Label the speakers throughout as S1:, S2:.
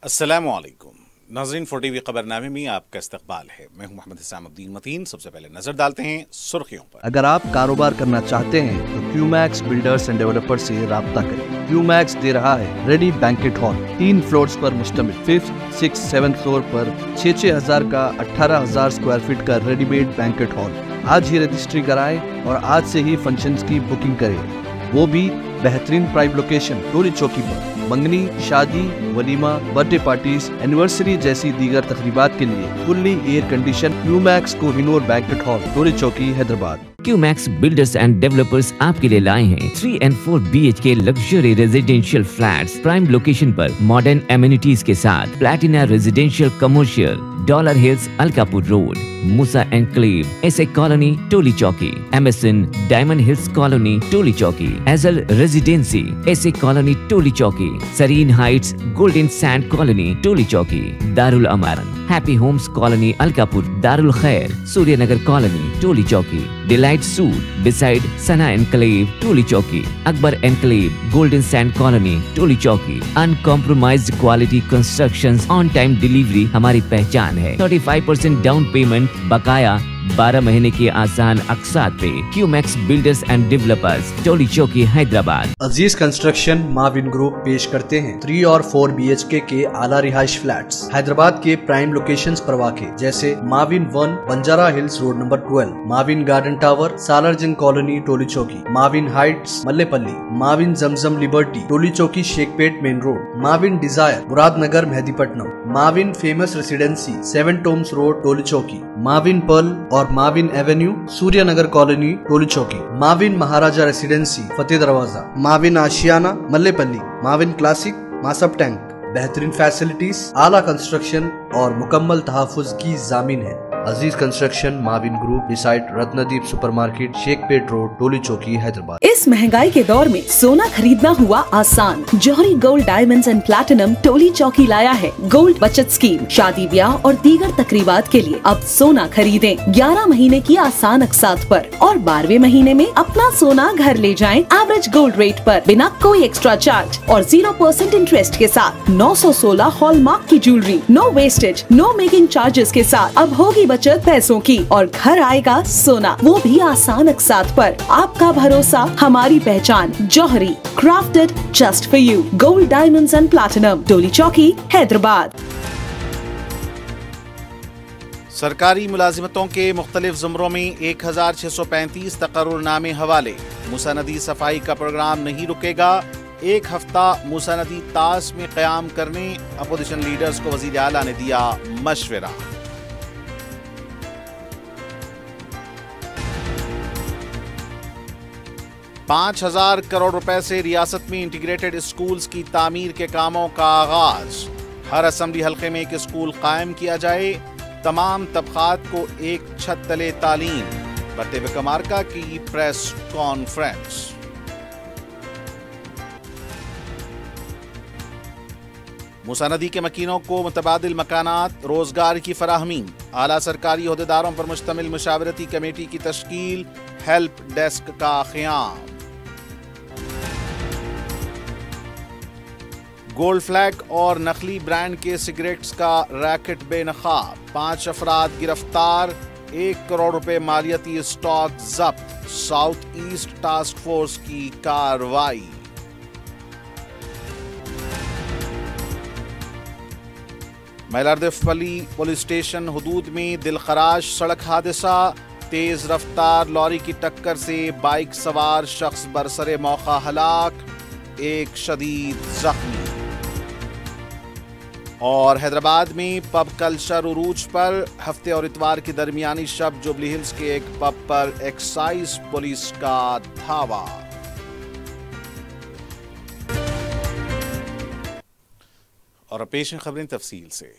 S1: अस्सलामुअलैकुम नाज़रीन, 4TV खबरनामे में आपका इस्तकबाल है। मैं हूं मोहम्मद हिसाम उद्दीन मतीन। सबसे पहले नजर डालते हैं सुर्खियों पर।
S2: अगर आप कारोबार करना चाहते हैं तो क्यूमैक्स बिल्डर्स एंड डेवलपर्स से राब्ता करें। क्यूमैक्स दे रहा है रेडी बैंकेट हॉल, 3 फ्लोर्स पर मुश्तमिल। 5th, 6th, 7th फ्लोर पर 6,000 का 18,000 स्क्वायर फीट का रेडीमेड बैंकेट हॉल। आज ही रजिस्ट्री कराएं और आज से ही फंक्शंस की बुकिंग करें, वो भी बेहतरीन प्राइम लोकेशन टोली चौकी पर। मंगनी, शादी, वलीमा, बर्थडे पार्टीज, एनिवर्सरी जैसी दीगर तकरीबात के लिए fully air condition Qmax Kohinoor banquet hall, Toli Chowki, Hyderabad.
S3: Qmax builders and developers आपके लिए लाए हैं 3 and 4 BHK luxury residential flats prime location पर मॉडर्न एमिनिटीज के साथ। Platina residential commercial, dollar hills, Alkapur road, Moosa enclave, SA colony, Toli Chowki, MSN diamond hills colony, Toli Chowki, एजल residency, SA colony, Toli Chowki, Sareen heights, golden sand colony, Toli Chowki, Darul Amaran, happy homes colony, Alkapur, Darul Khair, Suryanagar colony, Toli Chowki, delight suite beside Sana enclave, Toli Chowki, Akbar enclave, golden sand colony, Toli Chowki. Uncompromised quality constructions, on time delivery हमारी पहचान है। 35% down payment, बकाया 12 महीने की आसान अक़सात पे। QMax builders and developers, Toli Chowki, Hyderabad.
S2: Aziz construction Mavin group पेश करते हैं 3 और 4 BHK के आला रिहाइश फ्लैट्स हैदराबाद के प्राइम लोकेशंस पर वाक़े, जैसे Mavin 1 Banjara hills road number 12, Mavin garden tower, Salarjung colony, Toli Chowki, Mavin heights, Mallepally, Mavin Zamzam liberty, Toli Chowki, Shaikpet main road, Mavin desire, Muradnagar, Mehdipatnam, Mavin famous residency, 7 tombs road, Toli Chowki, Mavin pearl और Mavin avenue, Suryanagar colony, Toli Chowki, Mavin Maharaja residency, Fateh Darwaza, Mavin Ashiana, Mallepally, Mavin classic, Masab tank. बेहतरीन facilities, आला construction और मुकम्मल तहफ़्फ़ुज़ की ज़ामीन है। Aziz construction Mavin group beside Ratnadeep supermarket, Shaikpet road, Toli Chowki, Hyderabad.
S4: इस महंगाई के दौर में सोना खरीदना हुआ आसान। जौहरी gold diamonds and platinum Toli चौकी लाया है गोल्ड बचत स्कीम। शादी, ब्याह और दीगर तकरीबात के लिए अब सोना खरीदें 11 महीने की आसान अक़सात पर और 12वें महीने में अपना सोना घर ले जाएं एवरेज गोल्ड रेट पर, बिना कोई एक्स्ट्रा चार्ज और 0% इंटरेस्ट के साथ। 916 हॉलमार्क की jewellery, no wastage, no making charges के साथ। अब होगी बचत पैसों की और घर आएगा सोना, वो भी आसान अक़सात पर। आपका भरोसा, हमारी पहचान। Johari, crafted just for you. Gold diamonds and platinum, Toli Chowki, Hyderabad.
S1: सरकारी मुलाजिमतों के मुख्तलिफ ज़ुमरों में 1635 तकर्रुरनामे हवाले। मूसा नदी सफाई का प्रोग्राम नहीं रुकेगा। 1 हफ्ता मूसा नदी तास में क़याम करने अपोजिशन लीडर्स को वज़ीर आला ने दिया मशवरा। $5,000 करोड़ रुपए से रियासत में इंटीग्रेटेड स्कूल्स की तामीर के कामों का आगाज। हर असम्बली हल्के में एक स्कूल कायम किया जाए। तमाम तबकात को एक छत तले तालीम। बरते विक्रमार्का की प्रेस कॉन्फ्रेंस। मूसा नदी के मकीनों को मुतबादिल मकानात, रोजगार की फराहमी। आला सरकारी ओहदेदारों पर मुश्तमिल मुशावरती कमेटी की तश्कील। हेल्प डेस्क का क़याम। गोल्ड फ्लैग और नकली ब्रांड के सिगरेट्स का रैकेट बेनकाब। 5 अफराद गिरफ्तार। 1 करोड़ रुपए मालियती स्टॉक जब्त। साउथ ईस्ट टास्क फोर्स की कार्रवाई। मैलारदेफली पुलिस स्टेशन हुदूद में दिलखराश सड़क हादसा। तेज रफ्तार लॉरी की टक्कर से बाइक सवार शख्स बरसरे मौका हलाक, 1 शदीद जख्मी। और हैदराबाद में पब कल्चर उरूज पर। हफ्ते और इतवार की दरमियानी शब जुबली हिल्स के एक पब पर एक्साइज पुलिस का धावा। और पेश खबरें तफसील से।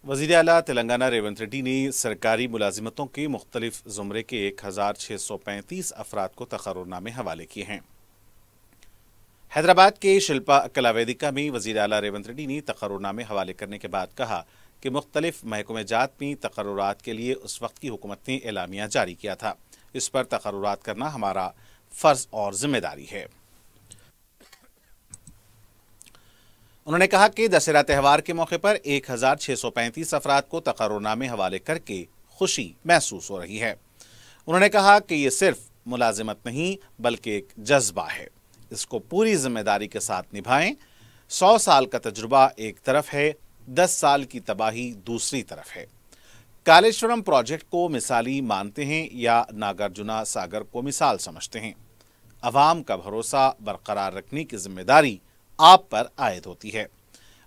S1: वज़ीर आला तेलंगाना रेवंत रेड्डी ने सरकारी मुलाजिमतों के मुख्तलिफ ज़ुमरे के 1635 अफराद को तकर्रुरनामे हवाले किए हैं। हैदराबाद के शिल्पा कला वेदिका में वज़ीर आला रेवंत रेड्डी ने तकर्रुरनामे हवाले करने के बाद कहा कि मुख्तलिफ महकमे जात में तकर्रुरात के लिए उस वक्त की हुकूमत ने एलामिया जारी किया था। इस पर तकर्रुरात करना हमारा फ़र्ज़ और ज़िम्मेदारी है। उन्होंने कहा कि दशहरा त्यौहार के मौके पर 1635 अफराद को तकर्रुरनामे हवाले करके खुशी महसूस हो रही है। उन्होंने कहा कि ये सिर्फ मुलाजिमत नहीं बल्कि एक जज्बा है, इसको पूरी जिम्मेदारी के साथ निभाएं। 100 साल का तजुर्बा एक तरफ है, 10 साल की तबाही दूसरी तरफ है। कालेश्वरम प्रोजेक्ट को मिसाली मानते हैं या नागार्जुना सागर को मिसाल समझते हैं, अवाम का भरोसा बरकरार रखने की जिम्मेदारी आप पर आयद होती है।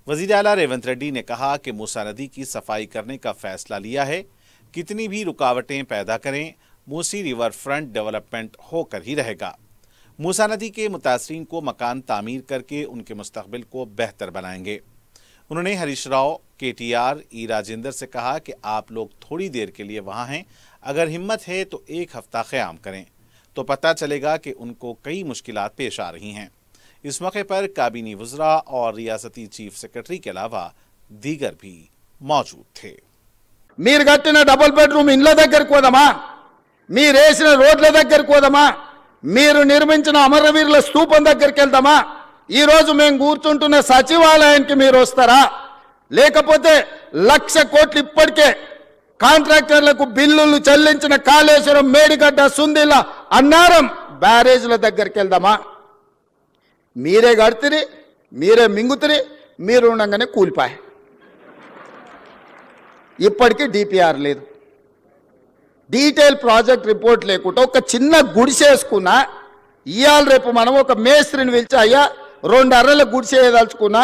S1: वजीर आला रेवंत रेड्डी ने कहा कि मूसा नदी की सफाई करने का फैसला लिया है। कितनी भी रुकावटें पैदा करें, मूसी रिवर फ्रंट डेवलपमेंट होकर ही रहेगा। मूसा नदी के मुतासरीन को मकान तामीर करके उनके मुस्तकबिल को बेहतर बनाएंगे। उन्होंने हरीश राव, KTR, ई राजेंद्र से कहा कि आप लोग थोड़ी देर के लिए वहाँ हैं, अगर हिम्मत है तो 1 हफ्ता क़याम करें तो पता चलेगा कि उनको कई मुश्किलात पेश आ रही हैं। इस मौके पर काबीनी वज़रा और रियासती चीफ सेक्रेटरी के अलावा दीगर भी मौजूद थे।
S5: మీరు కట్టిన డబుల్ బెడ్రూమ్ ఇండ్ల దగ్గరికి పోదామా, మీరు వేసిన రోడ్ల దగ్గరికి పోదామా, మీరు నిర్మించిన అమరవీరుల స్తూపం దగ్గరికి వెళ్దామా, ఈ రోజు మేము కూర్చుంటున్న సచివాలయానికి మీరు వస్తారా, లేకపోతే 1,00,000 కోట్లు ఇప్పటికే కాంట్రాక్టర్లకు బిల్లులు చెల్లించిన కాళేశ్వరం, మేడిగడ్డ, సుందిల, అన్నారం బ్యారేజ్ల దగ్గరికి వెళ్దామా? మీరే కడితిరి, మీరే మింగుతిరి, మీరు ఉండగానే కూలిపాయి. ఇప్పటికీ DPR లేదు, డీటెయిల్ ప్రాజెక్ట్ రిపోర్ట్ లేకుండా ఒక చిన్న గుడిసేసుకున్నా, ఇవాళ రేపు మనం ఒక మేస్త్రిని పిలిచి అయ్యా 2 అర్రల గుడిసే వేయదలుచుకున్నా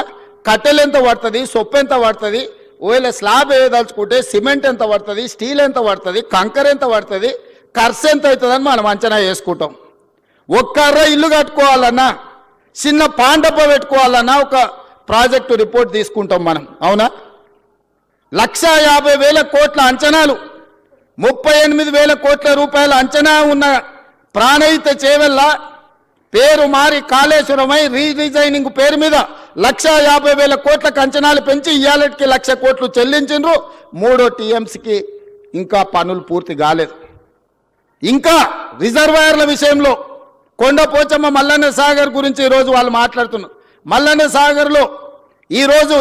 S5: కట్టెలు ఎంత పడుతుంది, సొప్పు ఎంత పడుతుంది, ఒకవేళ స్లాబ్ వేయదలుచుకుంటే సిమెంట్ ఎంత పడుతుంది, స్టీల్ ఎంత పడుతుంది, కంకర ఎంత పడుతుంది, ఖర్చు ఎంత అవుతుందని మనం అంచనా వేసుకుంటాం. ఒక్క అర్ర ఇల్లు కట్టుకోవాలన్నా, చిన్న పాండప పెట్టుకోవాలన్నా ఒక ప్రాజెక్టు రిపోర్ట్ తీసుకుంటాం మనం, అవునా? 1,50,000 కోట్ల అంచనాలు, 38,000 కోట్ల రూపాయల అంచనా ఉన్న ప్రాణహిత చేవెళ్ళ పేరు మారి కాళేశ్వరమై రీడిజైనింగ్ పేరు మీద 1,50,000 కోట్లకు అంచనాలు పెంచి ఇయాలటికి 1,00,000 కోట్లు చెల్లించిండ్రు. 3వ TMCకి ఇంకా పనులు పూర్తి కాలేదు. ఇంకా రిజర్వాయర్ల విషయంలో కొండపోచమ్మ మల్లన్న సాగర్ గురించి ఈరోజు వాళ్ళు మాట్లాడుతున్నారు. మల్లన్న సాగర్లో ఈరోజు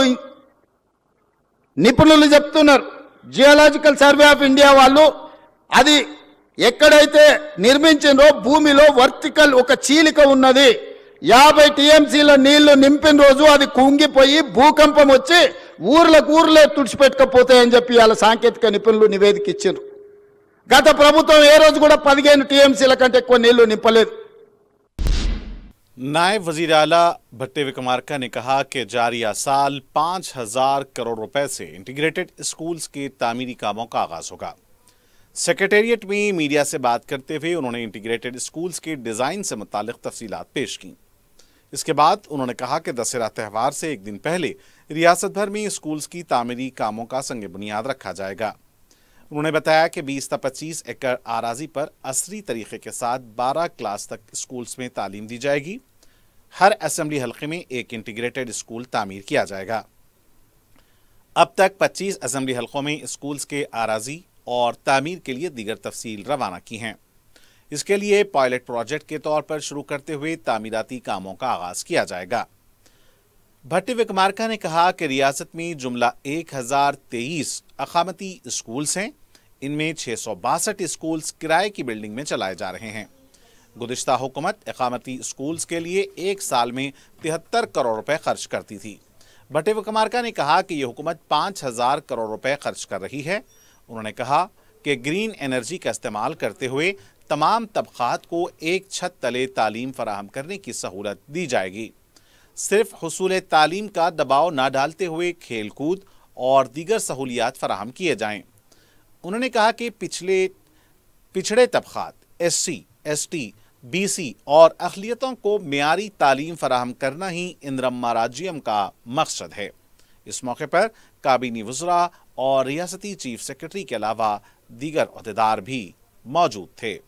S5: నిపుణులు చెప్తున్నారు, జియోలాజికల్ సర్వే ఆఫ్ ఇండియా వాళ్ళు అది ఎక్కడైతే నిర్మించిందో భూమిలో వర్టికల్ ఒక చీలిక ఉన్నది. 50 TMCల నీళ్లు నింపిన రోజు అది కుంగిపోయి భూకంపం వచ్చి ఊర్లే తుడిచిపెట్టకపోతాయని చెప్పి వాళ్ళ సాంకేతిక నిపుణులు నివేదిక ఇచ్చారు. గత ప్రభుత్వం ఏ రోజు కూడా 15 TMCల కంటే ఎక్కువ నీళ్లు నింపలేదు.
S1: नायब वजीर आला भट्टी विक्रमार्का ने कहा कि जारिया साल 5,000 करोड़ रुपए से इंटीग्रेटेड स्कूल्स के तामीरी कामों का आगाज होगा। सेक्रेटेरिएट में मीडिया से बात करते हुए उन्होंने इंटीग्रेटेड स्कूल्स के डिज़ाइन से मुतालिक तफसीलात पेश की। इसके बाद उन्होंने कहा कि दशहरा त्यौहार से एक दिन पहले रियासत भर में स्कूल्स की तामीरी कामों का संग बुनियाद रखा जाएगा। उन्होंने बताया कि 20 से 25 एकड़ आराजी पर असरी तरीके के साथ 12 क्लास तक स्कूल्स में तालीम दी जाएगी। हर असेंबली हल्के में एक इंटीग्रेटेड स्कूल तामीर किया जाएगा। अब तक 25 असेंबली हल्कों में स्कूल्स के आराजी और तामीर के लिए दीगर तफसील रवाना की हैं। इसके लिए पायलट प्रोजेक्ट के तौर पर शुरू करते हुए तामीराती कामों का आगाज किया जाएगा। भट्टी विक्रमार्का ने कहा कि रियासत में जुमला 1023 अकामती स्कूल्स हैं। इनमें 662 स्कूल्स किराए की बिल्डिंग में चलाए जा रहे हैं। गुज़िश्ता हुकूमत अकामती स्कूल्स के लिए एक साल में 73 करोड़ रुपए खर्च करती थी। भट्टी विक्रमार्का ने कहा कि यह हुकूमत 5,000 करोड़ रुपए खर्च कर रही है। उन्होंने कहा कि ग्रीन एनर्जी का इस्तेमाल करते हुए तमाम तबकात को एक छत तले तालीम फराहम करने की सहूलत दी जाएगी। सिर्फ हुसूल तालीम का दबाव न डालते हुए खेल कूद और दीगर सहूलियात फराहम किए जाएं। उन्होंने कहा कि पिछड़े तबकात SC, ST, BC और अक़लियतों को मियारी तालीम फराहम करना ही इंद्रम्मा राज्यम का मकसद है। इस मौके पर काबीनी वज़रा और रियासती चीफ सेक्रेटरी के अलावा दीगर अहदेदार भी मौजूद थे।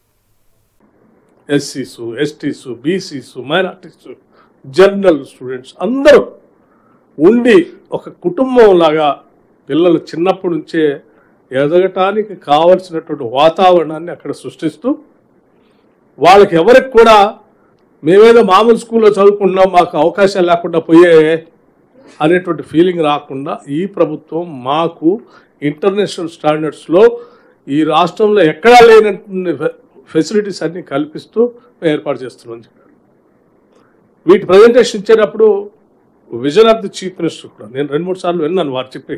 S6: SCs, STs, BCs, minorities, general students అందరూ ఉండి ఒక కుటుంబం లాగా పిల్లలు చిన్నప్పటి నుంచే ఎదగటానికి కావలసినటువంటి వాతావరణాన్ని అక్కడ సృష్టిస్తూ వాళ్ళకి ఎవరికి కూడా మేమేదో మామూలు స్కూల్లో చదువుకుంటున్నాం మాకు అవకాశాలు లేకుండా పోయే అనేటువంటి ఫీలింగ్ రాకుండా ఈ ప్రభుత్వం మాకు ఇంటర్నేషనల్ స్టాండర్డ్స్లో ఈ రాష్ట్రంలో ఎక్కడా లేనటువంటి ఫెసిలిటీస్ అన్ని కల్పిస్తూ మేము ఏర్పాటు చేస్తున్నామని చెప్పారు. వీటి ప్రజెంటేషన్ ఇచ్చేటప్పుడు vision of the chief minister కూడా నేను 2-3 సార్లు విన్నాను వారు చెప్పి.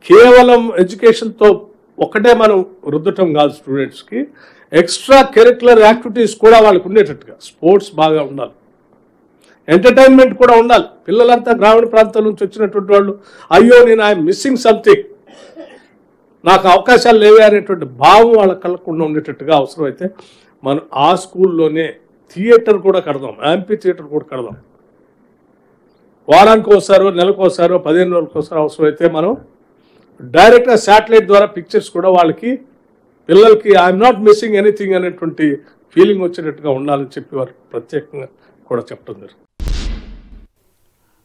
S6: కేవలం ఎడ్యుకేషన్తో ఒకటే మనం రుద్దటం కాదు, స్టూడెంట్స్కి ఎక్స్ట్రా కరిక్యులర్ యాక్టివిటీస్ కూడా వాళ్ళకు ఉండేటట్టుగా, స్పోర్ట్స్ బాగా ఉండాలి, ఎంటర్టైన్మెంట్ కూడా ఉండాలి. పిల్లలంతా గ్రామీణ ప్రాంతాల నుంచి వచ్చినటువంటి వాళ్ళు అయ్యో నేను ఐఎమ్ మిస్సింగ్ సంథింగ్, నాకు అవకాశాలు లేవే అనేటువంటి భావం వాళ్ళ కళ్ళకుండా ఉండేటట్టుగా అవసరమైతే మనం ఆ స్కూల్లోనే థియేటర్ కూడా కడదాం, యాంపీ థియేటర్ కూడా కడదాం. వారానికి ఒకసారో నెలకోసారో 15 రోజులకోసారో అవసరమైతే మనం డైరెక్ట్గా శాటిలైట్ ద్వారా పిక్చర్స్ కూడా వాళ్ళకి పిల్లలకి ఐఎమ్ నాట్ మిస్సింగ్ ఎనీథింగ్ అనేటువంటి ఫీలింగ్ వచ్చేటట్టుగా ఉండాలని చెప్పి వారు ప్రత్యేకంగా కూడా చెప్పడం జరిగింది.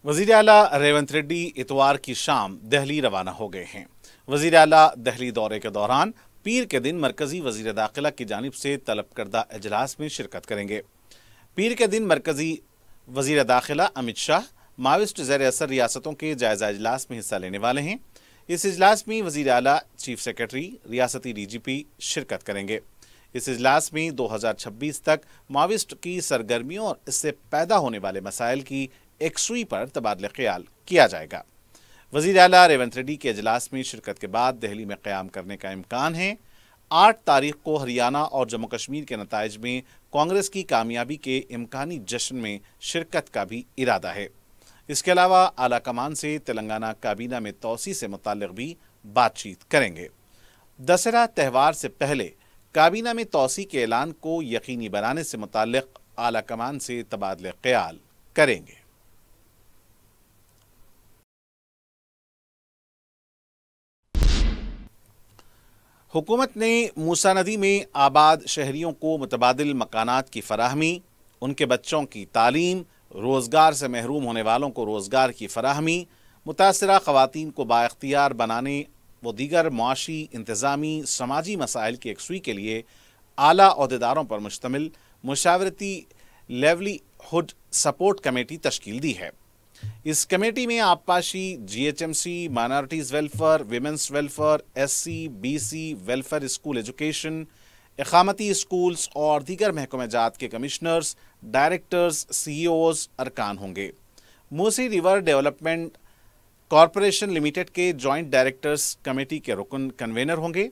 S1: वज़ीर आला रेवंत रेड्डी इतवार की शाम दिल्ली रवाना हो गए हैं। वज़ीर आला दिल्ली दौरे के दौरान पीर के दिन मरकजी वज़ीर दाखिला की जानिब से तलब करदा इजलास में शिरकत करेंगे। पीर के दिन मरकजी वज़ीर दाखिला अमित शाह माविस्ट ज़ेर असर रियासतों के जायज़ा इजलास में हिस्सा लेने वाले हैं। इस इजलास में वज़ीर आला, चीफ सेक्रेटरी, रियासती DGP शिरकत करेंगे। इस इजलास में 2026 तक माविस्ट की सरगर्मियों और इससे पैदा होने वाले मसाइल की एकसुई पर तबादला ख्याल किया जाएगा। वज़ीर आला रेवंत रेड्डी के इजलास में शिरकत के बाद दिल्ली में क़याम करने का इम्कान है। 8 तारीख को हरियाणा और जम्मू कश्मीर के नताइज में कांग्रेस की कामयाबी के इम्कानी जश्न में शिरकत का भी इरादा है। इसके अलावा आला कमान से तेलंगाना काबीना में तौसी से मुताल्लिक़ भी बातचीत करेंगे। दशहरा त्यौहार से पहले काबीना में तौसी के ऐलान को यकीनी बनाने से मुताल्लिक़ आला कमान से तबादला ख्याल करेंगे। हुकूमत ने मूसा नदी में आबाद शहरियों को मुतबादिल मकानात की फराहमी, उनके बच्चों की तालीम, रोज़गार से महरूम होने वालों को रोज़गार की फराहमी, मुतासरा ख़वातीन को बाइख्तियार बनाने व दीगर मुआशी, इंतज़ामी, समाजी मसाइल की एकसुई के लिए आला अहदेदारों पर मुश्तमिल मुशावरती लेवलीहुड सपोर्ट कमेटी तश्कील दी है। इस कमेटी में आबपाशी, GHMC, minorities welfare, women's welfare, SC, BC welfare, school education, इक़ामती स्कूल्स और दीगर महकमे जात के कमिश्नर्स, डायरेक्टर्स, CEOs अरकान होंगे। Musi river development corporation limited के जॉइंट डायरेक्टर्स कमेटी के रुकन कन्वेनर होंगे।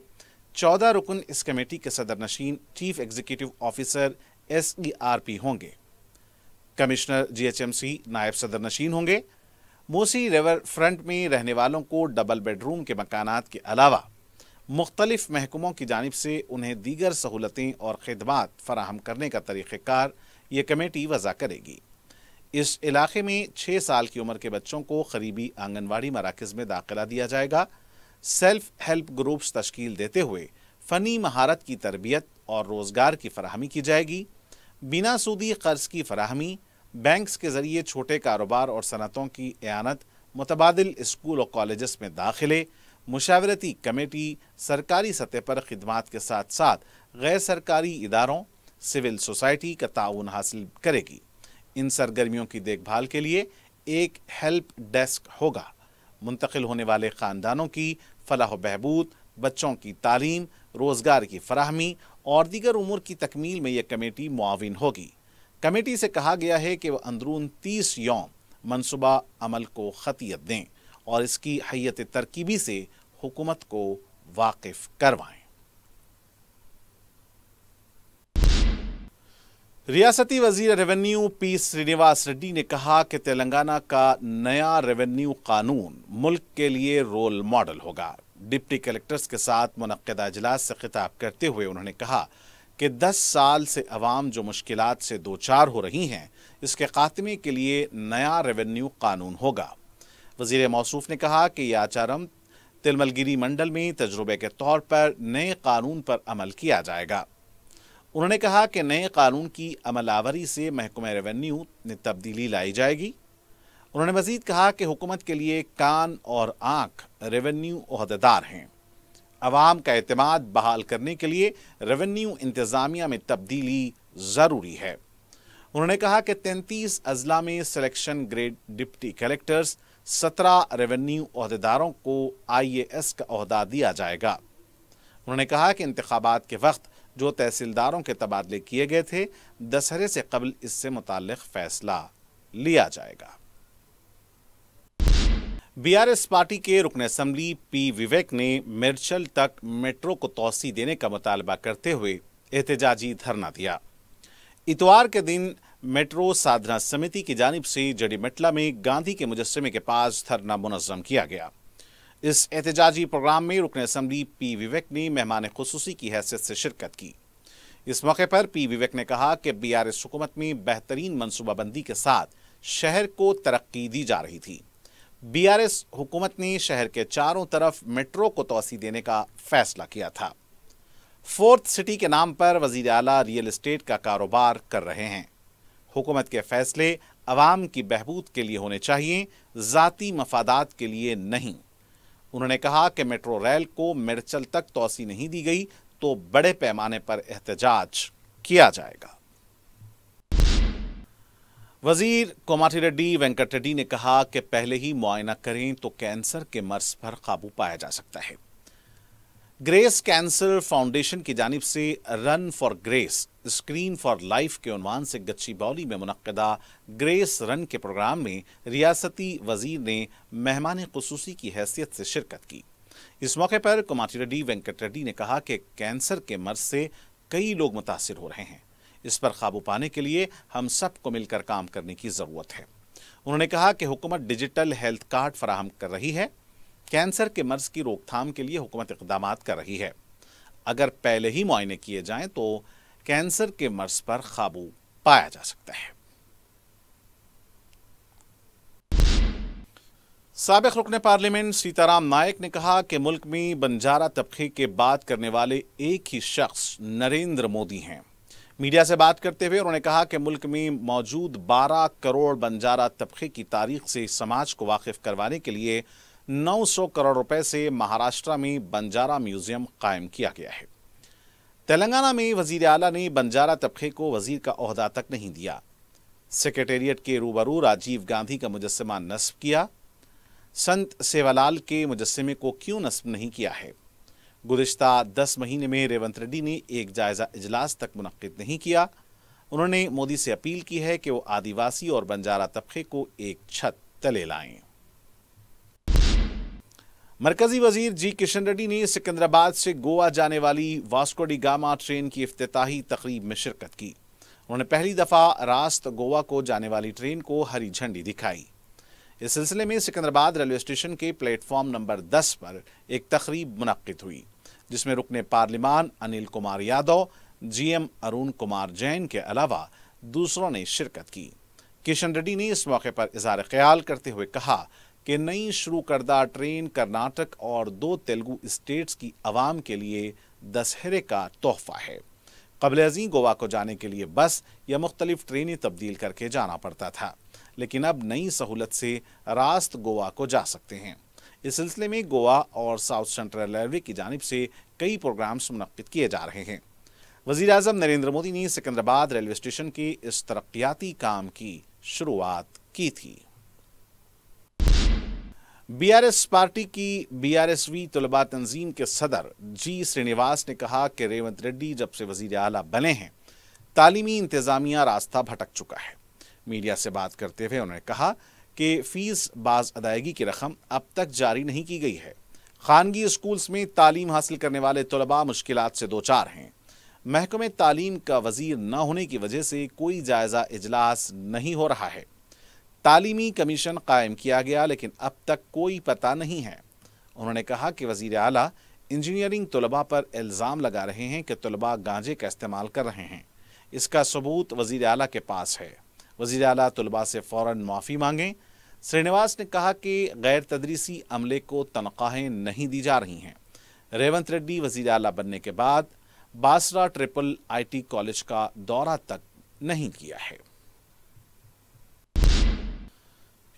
S1: 14 रुकन इस कमेटी के सदर नशीन चीफ एग्जीक्यूटिव ऑफिसर SERP होंगे। कमिश्नर GHMC नायब सदर नशीन होंगे। मूसी रिवर फ्रंट में रहने वालों को डबल बेडरूम के मकानात के अलावा मुख्तलिफ महकमों की जानिब से उन्हें दीगर सहूलतें और खिदमात फराहम करने का तरीक़ेकार ये कमेटी वज़ा करेगी। इस इलाके में 6 साल की उम्र के बच्चों को करीबी आंगनवाड़ी मराकज़ में दाखिला दिया जाएगा। सेल्फ हेल्प ग्रुप्स तश्कील देते हुए फ़नी महारत की तरबियत और रोज़गार की फराहमी की जाएगी। बिना सूदी कर्ज की फराहमी, बैंक्स के ज़रिए छोटे कारोबार और सनतों की एआनत, मुतबादिल स्कूल और कॉलेजेस में दाखिले, मुशावरती कमेटी सरकारी सतह पर खिदमात के साथ साथ गैर सरकारी इदारों, सिविल सोसाइटी का ताउन हासिल करेगी। इन सरगर्मियों की देखभाल के लिए एक हेल्प डेस्क होगा। मुंतकिल होने वाले ख़ानदानों की फलाह बहबूद, बच्चों की तालीम, रोज़गार की फराहमी और दीगर उमूर की तकमील में यह कमेटी मुआविन होगी। कमेटी से कहा गया है कि वह अंदरून 30 यौम मनसूबा अमल को खतियत दें और इसकी हैयत तरकीबी से हुकूमत को वाकिफ करवाएं। रियासती वज़ीर रेवेन्यू पी श्रीनिवास रेड्डी ने कहा कि तेलंगाना का नया रेवेन्यू कानून मुल्क के लिए रोल मॉडल होगा। डिप्टी कलेक्टर्स के साथ मुनक्किदा इजलास से खिताब करते हुए उन्होंने कहा कि 10 साल से अवाम जो मुश्किलात से दो चार हो रही हैं, इसके खात्मे के लिए नया रेवेन्यू कानून होगा। वज़ीर मौसूफ ने कहा कि यह आचारम तिलमलगिरी मंडल में तजुर्बे के तौर पर नए कानून पर अमल किया जाएगा। उन्होंने कहा कि नए कानून की अमलावरी से महकमा रेवेन्यू में तब्दीली लाई जाएगी। उन्होंने मज़ीद कहा कि हुकूमत के लिए कान और आँख रेवेन्यू ओहदेदार हैं। अवाम का एतमाद बहाल करने के लिए रेवेन्यू इंतज़ामिया में तब्दीली ज़रूरी है। उन्होंने कहा कि 33 अजला में selection grade deputy collectors, 17 revenue ओहदेदारों को IAS का ओहदा दिया जाएगा। उन्होंने कहा कि इंतखाबात के वक्त जो तहसीलदारों के तबादले किए गए थे, दशहरे से कबल इससे मुताल्लिक फैसला लिया जाएगा। BRS पार्टी के रुकन असम्बली P विवेक ने मिर्चल तक मेट्रो को तोसी देने का मुतालबा करते हुए एहतजाजी धरना दिया। इतवार के दिन मेट्रो साधना समिति की जानिब से जड़ीमटला में गांधी के मुजस्समे के पास धरना मुनज़्ज़म किया गया। इस एहतजाजी प्रोग्राम में रुकन असम्बली P विवेक ने मेहमान खुसूसी की हैसियत से शिरकत की। इस मौके पर P विवेक ने कहा कि BRS हुकूमत में बेहतरीन मनसूबाबंदी के साथ शहर को तरक्की दी जा रही थी। BRS हुकूमत ने शहर के चारों तरफ मेट्रो को तोसी देने का फैसला किया था। फोर्थ सिटी के नाम पर वजीर आला रियल एस्टेट का कारोबार कर रहे हैं। हुकूमत के फैसले अवाम की बहबूद के लिए होने चाहिए, ज़ाती मफादात के लिए नहीं। उन्होंने कहा कि मेट्रो रेल को मिर्चल तक तोसी नहीं दी गई तो बड़े पैमाने पर एहतजाज किया जाएगा। वजीर कोमाटी रेड्डी वेंकट रेड्डी ने कहा कि पहले ही मुआयना करें तो कैंसर के मर्ज पर काबू पाया जा सकता है। ग्रेस कैंसर फाउंडेशन की जानिब से run for grace screen for life के उन्वान से गच्चीबौली में मुनक्किदा ग्रेस रन के प्रोग्राम में रियासती वजीर ने मेहमान खुसूसी की हैसियत से शिरकत की। इस मौके पर कोमाटी रेड्डी वेंकट रेड्डी ने कहा कि कैंसर के मर्ज से कई लोग मुतासिर हो रहे हैं। इस पर काबू पाने के लिए हम सबको मिलकर काम करने की ज़रूरत है। उन्होंने कहा कि हुकूमत डिजिटल हेल्थ कार्ड फराहम कर रही है। कैंसर के मर्ज की रोकथाम के लिए हुकूमत इक़दामात कर रही है। अगर पहले ही मुआयने किए जाएं तो कैंसर के मर्ज पर काबू पाया जा सकता है। साबिक़ रुकन पार्लियामेंट सीताराम नायक ने कहा कि मुल्क में बंजारा तबके के बात करने वाले एक ही शख्स नरेंद्र मोदी हैं। मीडिया से बात करते हुए उन्होंने कहा कि मुल्क में मौजूद 12 करोड़ बंजारा तबके की तारीख से समाज को वाकिफ करवाने के लिए 900 करोड़ रुपए से महाराष्ट्र में बंजारा म्यूजियम कायम किया गया है। तेलंगाना में वजीर आला ने बंजारा तबके को वजीर का ओहदा तक नहीं दिया। सेक्रेटेरिएट के रूबरू राजीव गांधी का मुजस्समा नस्ब किया। संत सेवालाल के मुजस्समे को क्यों नस्ब नहीं किया है? गुज़िश्ता 10 महीने में रेवंत रेड्डी ने एक जायजा इजलास तक मुनक्किद नहीं किया। उन्होंने मोदी से अपील की है कि वो आदिवासी और बंजारा तबके को एक छत तले लाएं। मरकजी वजीर जी किशन रेड्डी ने सिकंदराबाद से गोवा जाने वाली वास्को डी गामा ट्रेन की इफ्तिताही तकरीब में शिरकत की। उन्होंने पहली दफ़ा रास्त गोवा को जाने वाली ट्रेन को हरी झंडी दिखाई। इस सिलसिले में सिकंदराबाद रेलवे स्टेशन के प्लेटफॉर्म नंबर 10 पर एक तकरीब मुनक्किद हुई, जिसमें रुकने पार्लिमान अनिल कुमार यादव, GM अरुण कुमार जैन के अलावा दूसरों ने शिरकत की। किशन रेड्डी ने इस मौके पर इज़हार ख्याल करते हुए कहा कि नई शुरू करदा ट्रेन कर्नाटक और 2 तेलुगु स्टेट्स की आवाम के लिए दशहरे का तोहफा है। क़ब्ल अज़ीं गोवा को जाने के लिए बस या मुख्तलिफ ट्रेनें तब्दील करके जाना पड़ता था, लेकिन अब नई सहूलत से रास्त गोवा को जा सकते हैं। इस सिलसिले में गोवा और साउथ सेंट्रल रेलवे की जानिब से कई प्रोग्राम्स मुनक्किद किए जा रहे हैं। वज़ीर आज़म नरेंद्र मोदी ने सिकंदराबाद रेलवे स्टेशन के इस तरक्याती काम की शुरुआत की थी। BRS पार्टी की BRSV तलबा तंजीम के सदर G श्रीनिवास ने कहा कि रेवंत रेड्डी जब से वज़ीर आला बने हैं, तालीमी इंतज़ामिया रास्ता भटक चुका है। मीडिया से बात करते हुए उन्होंने कहा कि फ़ीस बाज अदायगी की रकम अब तक जारी नहीं की गई है। खानगी स्कूल्स में तालीम हासिल करने वाले तलबा मुश्किलात से दो चार हैं। महकमे तालीम का वज़ीर न होने की वजह से कोई जायज़ा इजलास नहीं हो रहा है। तालीमी कमीशन कायम किया गया, लेकिन अब तक कोई पता नहीं है। उन्होंने कहा कि वज़ीर आला इंजीनियरिंग तलबा पर इल्ज़ाम लगा रहे हैं कि तलबा गांजे का इस्तेमाल कर रहे हैं। इसका सबूत वज़ीर आला के पास है। वज़ीर आला तलबा से फ़ौरन माफ़ी मांगें। श्रीनिवास ने कहा कि गैर तदरीसी अमले को तनख्वाहें नहीं दी जा रही हैं। रेवंत रेड्डी वज़ीर आला बनने के बाद बासरा ट्रिपल IT कॉलेज का दौरा तक नहीं किया है।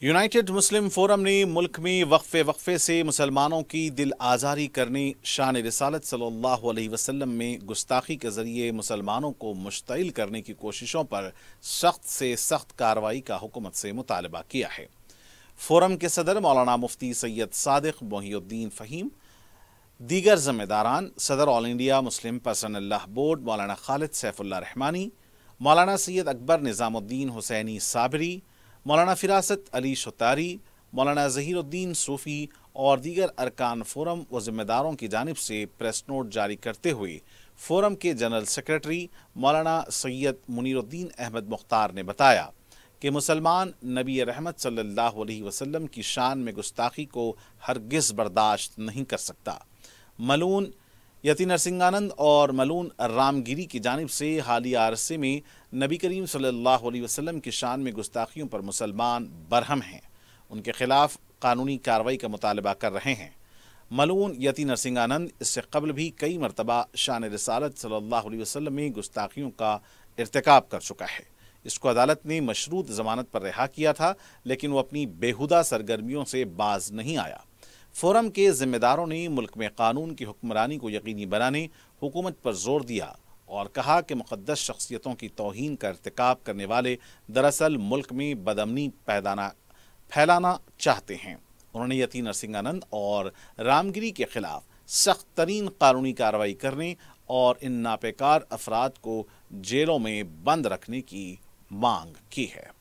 S1: यूनाइटेड मुस्लिम फोरम ने मुल्क में वक्फे से मुसलमानों की दिल आज़ारी करने, शान रिसालत सल्लल्लाहु अलैहि वसल्लम में गुस्ताखी के ज़रिए मुसलमानों को मुश्तइल करने की कोशिशों पर सख्त से सख्त कार्रवाई का हुकूमत से मुतालबा किया है। फोरम के सदर मौलाना मुफ्ती सैयद सादिक मोहिउद्दीन फ़हीम, दीगर ज़िम्मेदारान, सदर all India Muslim personal law board मौलाना खालिद सैफुल्लाह रहमानी, मौलाना सैयद अकबर निज़ामुद्दीन हुसैनी साबरी, मौलाना फिरासत अली शुतारी, मौलाना ज़हीरुद्दीन सूफ़ी और दीगर अरकान फोरम व ज़िम्मेदारों की जानिब से प्रेस नोट जारी करते हुए फोरम के जनरल सेक्रेटरी मौलाना सैयद मुनीरुद्दीन अहमद मुख्तार ने बताया कि मुसलमान नबी रहमत सल्लल्लाहु अलैहि वसल्लम की शान में गुस्ताखी को हरगिज़ बर्दाश्त नहीं कर सकता। मलून यति नरसिंहानंद और मलून रामगिरी की जानिब से हालिया अरसे में नबी करीम सल्लल्लाहु अलैहि वसल्लम की शान में गुस्ताखियों पर मुसलमान बरहम हैं, उनके खिलाफ कानूनी कार्रवाई का मुतालबा कर रहे हैं। मलून यति नरसिंहानंद इससे कबल भी कई मरतबा शान रिसालत सल्लल्लाहु अलैहि वसल्लम में गुस्ताखियों का इर्तिकाब कर चुका है। इसको अदालत ने मशरूत ज़मानत पर रिहा किया था, लेकिन वो अपनी बेहुदा सरगर्मियों से बाज नहीं आया। फोरम के ज़िम्मेदारों ने मुल्क में कानून की हुक्मरानी को यकीनी बनाने हुकूमत पर जोर दिया और कहा कि मुक़द्दस शख्सियतों की तौहीन का इर्तिकाब करने वाले दरअसल मुल्क में बदअमनी फैलाना चाहते हैं। उन्होंने यति नरसिंहानंद और रामगिरी के खिलाफ सख्त तरीन कानूनी कार्रवाई करने और इन नापेकार अफराद को जेलों में बंद रखने की मांग की है।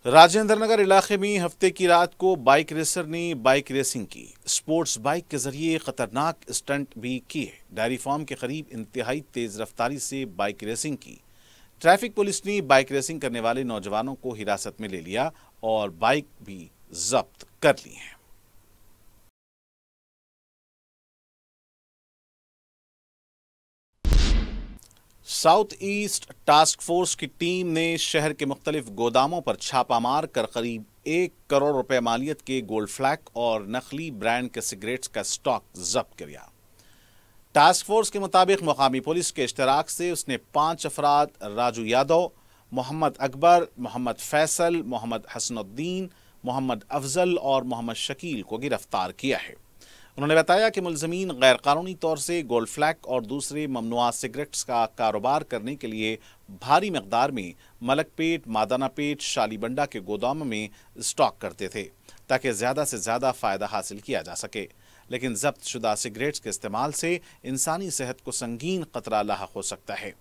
S1: राजेंद्र नगर इलाके में हफ्ते की रात को बाइक रेसर ने बाइक रेसिंग की। स्पोर्ट्स बाइक के जरिए खतरनाक स्टंट भी किए। डेयरी फार्म के करीब इंतहाई तेज रफ्तारी से बाइक रेसिंग की। ट्रैफिक पुलिस ने बाइक रेसिंग करने वाले नौजवानों को हिरासत में ले लिया और बाइक भी जब्त कर ली है। साउथ ईस्ट टास्क फोर्स की टीम ने शहर के मुख्तलिफ गोदामों पर छापा मार कर करीब 1 करोड़ रुपए मालियत के गोल्ड फ्लैग और नकली ब्रांड के सिगरेट्स का स्टॉक जब्त किया। टास्क फोर्स के मुताबिक मुकामी पुलिस के इश्तराक से उसने 5 अफराद राजू यादव, मोहम्मद अकबर, मोहम्मद फैसल, मोहम्मद हसनुद्दीन, मोहम्मद अफजल और मोहम्मद शकील को गिरफ्तार किया है। उन्होंने बताया कि मुलजमीन गैर कानूनी तौर से गोल्ड फ्लैग और दूसरे ममनुआ सिगरेट्स का कारोबार करने के लिए भारी मकदार में मलकपेट, मादानापेट, शालीबंडा के गोदामों में स्टॉक करते थे ताकि ज़्यादा से ज़्यादा फ़ायदा हासिल किया जा सके। लेकिन जब्त शुदा सिगरेट्स के इस्तेमाल से इंसानी सेहत को संगीन खतरा लाहक हो सकता है।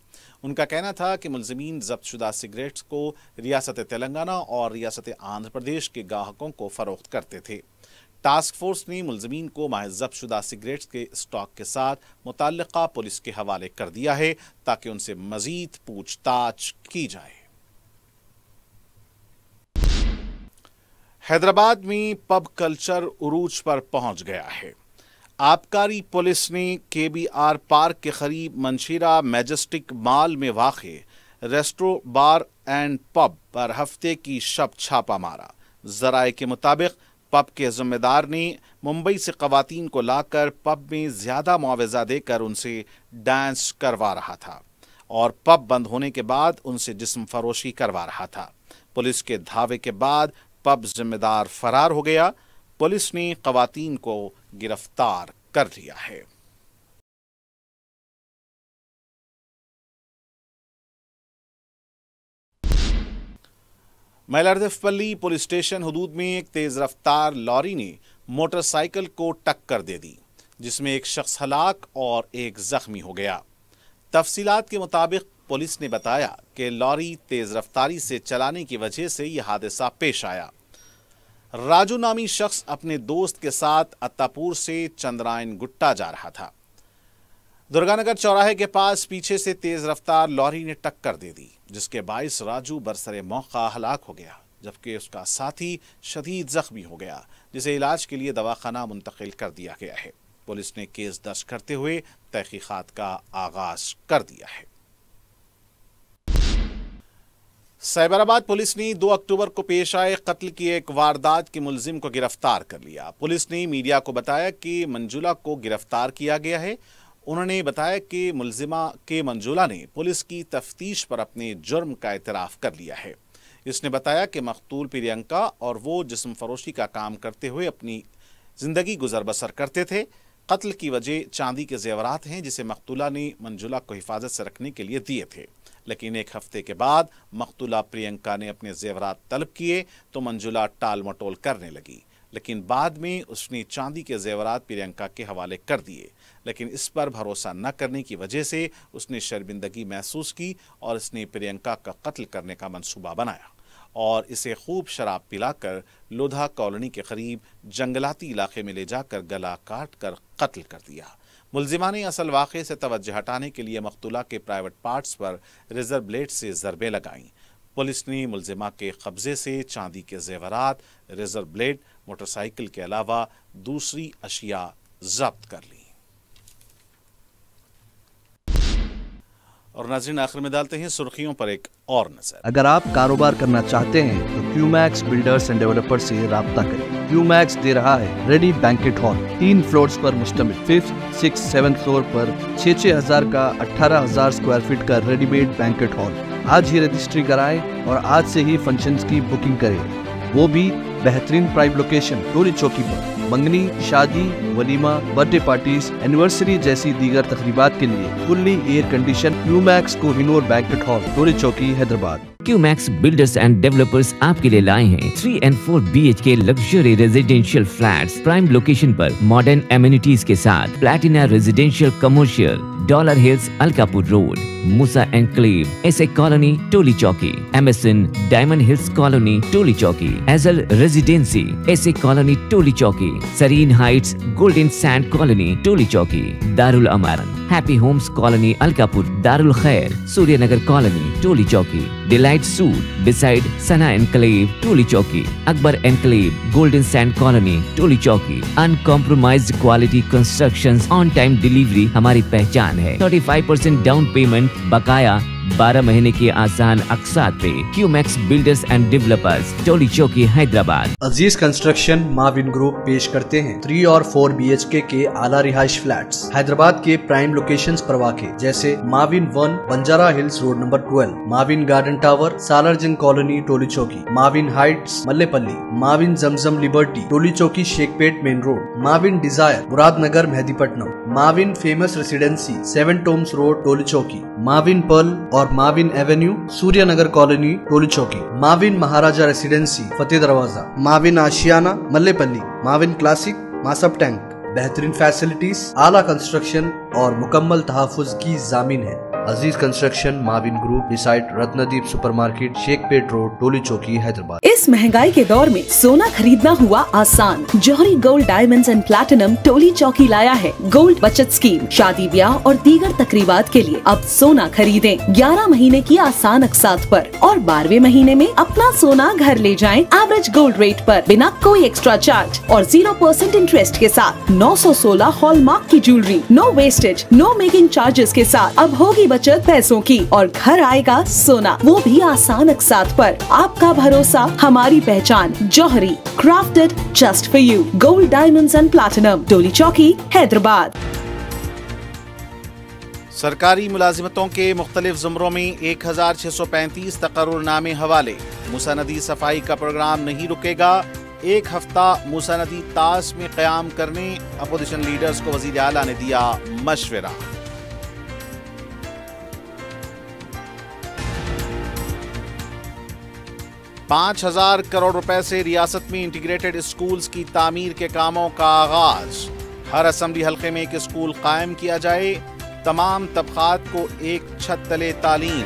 S1: उनका कहना था कि मुलजमीन जब्त शुदा सिगरेट्स को रियासत तेलंगाना और रियासत आंध्र प्रदेश के ग्राहकों को फरोख्त करते थे। टास्क फोर्स ने मुलजमीन को महज जब्त शुदा सिगरेट्स के स्टॉक के साथ मुतल्लिका पुलिस के हवाले कर दिया है ताकि उनसे मजीद पूछताछ की जाए। हैदराबाद में पब कल्चर उरूज पर पहुंच गया है। आबकारी पुलिस ने KBR पार्क के करीब मंशीरा मैजेस्टिक मॉल में वाक़े रेस्टोरेंट, बार एंड पब पर हफ्ते की शब छापा मारा। ज़राए के मुताबिक पब के ज़िम्मेदार ने मुंबई से ख़वातीन को लाकर पब में ज़्यादा मुआवजा देकर उनसे डांस करवा रहा था और पब बंद होने के बाद उनसे जिस्म फरोशी करवा रहा था। पुलिस के धावे के बाद पब ज़िम्मेदार फरार हो गया। पुलिस ने ख़वातीन को गिरफ्तार कर लिया है। मैलार्देवपल्ली पुलिस स्टेशन हदूद में एक तेज रफ्तार लॉरी ने मोटरसाइकिल को टक्कर दे दी, जिसमें एक शख्स हलाक और एक जख्मी हो गया। तफसीलात के मुताबिक पुलिस ने बताया कि लॉरी तेज रफ्तारी से चलाने की वजह से यह हादसा पेश आया। राजू नामी शख्स अपने दोस्त के साथ अत्तापुर से चंद्रायन गुट्टा जा रहा था। दुर्गानगर चौराहे के पास पीछे से तेज रफ्तार लॉरी ने टक्कर दे दी, जिसके बाइस राजू बरसरे मौका हलाक हो गया, जबकि उसका साथी शदीद जख्मी हो गया, जिसे इलाज के लिए दवाखाना मुंतकिल कर दिया गया है। पुलिस ने केस दर्ज करते हुए तहकीकात का आगाज कर दिया है। साइबराबाद पुलिस ने 2 अक्टूबर को पेश आए कत्ल की एक वारदात के मुलजिम को गिरफ्तार कर लिया। पुलिस ने मीडिया को बताया कि मंजूला को गिरफ्तार किया गया है। उन्होंने बताया कि मुलजिमा के मंजूला ने पुलिस की तफ्तीश पर अपने जुर्म का एतराफ़ कर लिया है। इसने बताया कि मकतूल प्रियंका और वो जिस्म फरोशी का काम करते हुए अपनी ज़िंदगी गुजर बसर करते थे। कत्ल की वजह चांदी के जेवरात हैं जिसे मकतूला ने मंजुला को हिफाजत से रखने के लिए दिए थे, लेकिन एक हफ्ते के बाद मकतूला प्रियंका ने अपने जेवरात तलब किए तो मंजुला टाल मटोल करने लगी, लेकिन बाद में उसने चांदी के जेवरात प्रियंका के हवाले कर दिए। लेकिन इस पर भरोसा न करने की वजह से उसने शर्मिंदगी महसूस की और इसने प्रियंका का कत्ल करने का मंसूबा बनाया और इसे खूब शराब पिलाकर लोधा कॉलोनी के करीब जंगलाती इलाके में ले जाकर गला काट कर कत्ल कर दिया। मुलजिमा ने असल वाक़े से तवज्जो हटाने के लिए मकतूला के प्राइवेट पार्ट्स पर रेजर ब्लेड से ज़रबें लगाईं। पुलिस ने मुलजिमा के कब्जे से चांदी के जेवरात, रेजर ब्लेड, मोटरसाइकिल के अलावा दूसरी अशिया जब्त कर ली। और नाज़रीन, आखिर में डालते हैं सुर्खियों पर एक और नजर।
S2: अगर आप कारोबार करना चाहते हैं तो क्यूमैक्स बिल्डर्स एंड डेवलपर्स से राब्ता करें। क्यूमैक्स दे रहा है रेडी बैंकेट हॉल 3 फ्लोर्स पर मुश्तमिल। 5th, 6th, 7th फ्लोर पर 6,000 का 18,000 स्क्वायर फीट का रेडीमेड बैंकेट हॉल। आज ही रजिस्ट्री कराएं और आज से ही फंक्शंस की बुकिंग करें, वो भी बेहतरीन प्राइम लोकेशन टोली चौकी पर। मंगनी, शादी, वलीमा, बर्थडे पार्टीज, एनिवर्सरी जैसी दीगर तकरीबात के लिए fully air condition Qmax Kohinoor banquet hall, Toli Chowki, Hyderabad.
S3: Qmax builders and developers आपके लिए लाए हैं 3 and 4 BHK luxury residential flats prime location पर मॉडर्न एमिनिटीज के साथ। Platina residential commercial, dollar hills, Alkapur road, Moosa enclave, SA colony, Toli Chowki, MSN diamond hills colony, Toli Chowki, एजल residency, SA colony, Toli Chowki, Sareen heights, golden sand colony, Toli Chowki, Darul Amaran, happy homes colony, Alkapur, Darul Khair, Suryanagar colony, Toli Chowki, delight suite beside Sana enclave, Toli Chowki, Akbar enclave, golden sand colony, Toli Chowki. Uncompromised quality constructions, on time delivery हमारी पहचान है। 35% down payment, बकाया 12 महीने के आसान अक़सात पे। QMax builders and developers, Toli Chowki, Hyderabad.
S2: Aziz construction Mavin group पेश करते हैं 3 और 4 BHK के आला रिहाइश फ्लैट्स हैदराबाद के प्राइम लोकेशंस पर वाक़े, जैसे Mavin 1 Banjara hills road number 12, Mavin garden tower, Salarjung colony, Toli Chowki, Mavin heights, Mallepally, Mavin Zamzam liberty, Toli Chowki, Shaikpet main road, Mavin desire, Muradnagar, Mehdipatnam, Mavin famous residency, 7 tombs road, Toli Chowki, Mavin pearl और Mavin avenue, Suryanagar colony, Toli Chowki, Mavin Maharaja residency, Fateh Darwaza, Mavin Ashiana, Mallepally, Mavin classic, Masab tank. बेहतरीन facilities, आला construction और मुकम्मल तहफ़्फ़ुज़ की ज़ामीन है। Aziz construction Mavin group, beside Ratnadeep supermarket, Shaikpet road, Toli Chowki, Hyderabad.
S4: इस महंगाई के दौर में सोना खरीदना हुआ आसान। जौहरी gold diamonds and platinum Toli चौकी लाया है गोल्ड बचत स्कीम। शादी ब्याह और दीगर तकरीबात के लिए अब सोना खरीदें 11 महीने की आसान अक़सात पर और 12वें महीने में अपना सोना घर ले जाएं एवरेज गोल्ड रेट पर, बिना कोई एक्स्ट्रा चार्ज और 0% इंटरेस्ट के साथ। 916 हॉलमार्क की jewellery, no wastage, no making charges के साथ। अब होगी बचत पैसों की और घर आएगा सोना, वो भी आसान अक़सात पर। आपका भरोसा, हमारी पहचान। Johari, crafted just for you. Gold diamonds and platinum, Toli Chowki, Hyderabad.
S1: सरकारी मुलाजिमतों के मुख्तलिफ ज़ुमरों में 1635 तकर्रुरनामे हवाले। मूसा नदी सफाई का प्रोग्राम नहीं रुकेगा। 1 हफ्ता मूसा नदी तास में क़याम करने अपोजिशन लीडर्स को वज़ीर आला ने दिया मशवरा। ₹5,000 करोड़ से रियासत में इंटीग्रेटेड स्कूल्स की तामीर के कामों का आगाज। हर असम्बली हल्के में एक स्कूल कायम किया जाए। तमाम तबकात को एक छत तले तालीम।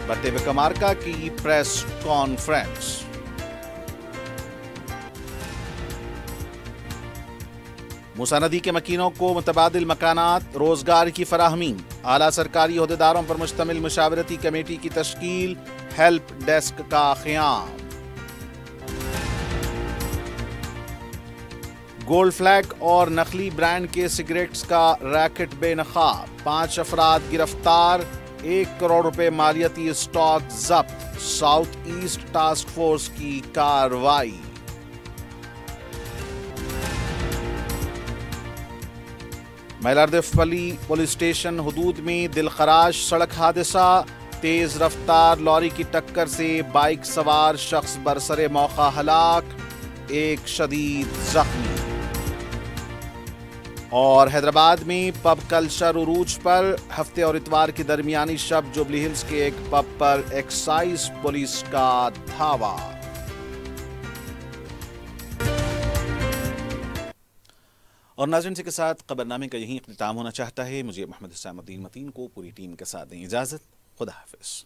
S1: बट्टे विक्रमार्का की प्रेस कॉन्फ्रेंस। मूसा नदी के मकीनों को मुतबादिल मकानात, रोजगार की फराहमी। आला सरकारी ओहदेदारों पर मुश्तमिल मुशावरती कमेटी की तश्कील। हेल्प डेस्क का क़याम। गोल्ड फ्लैग और नकली ब्रांड के सिगरेट्स का रैकेट बेनकाब। 5 अफराद गिरफ्तार। 1 करोड़ रुपए मालियती स्टॉक जब्त। साउथ ईस्ट टास्क फोर्स की कार्रवाई। मैलार्देफली पुलिस स्टेशन हदूद में दिलखराश सड़क हादसा। तेज रफ्तार लॉरी की टक्कर से बाइक सवार शख्स बरसरे मौका हलाक, एक शदीद जख्मी। और हैदराबाद में पब कल्चर उरूज पर, हफ्ते और इतवार की दरमियानी शब जुबली हिल्स के एक पब पर एक्साइज पुलिस का धावा। और नाज़रीन, के साथ खबरनामे का यही इख्तिताम होना चाहता है। मुझे मोहम्मद हुसैनुद्दीन मतीन को पूरी टीम के साथ दें इजाज़त। खुदा हाफिज़।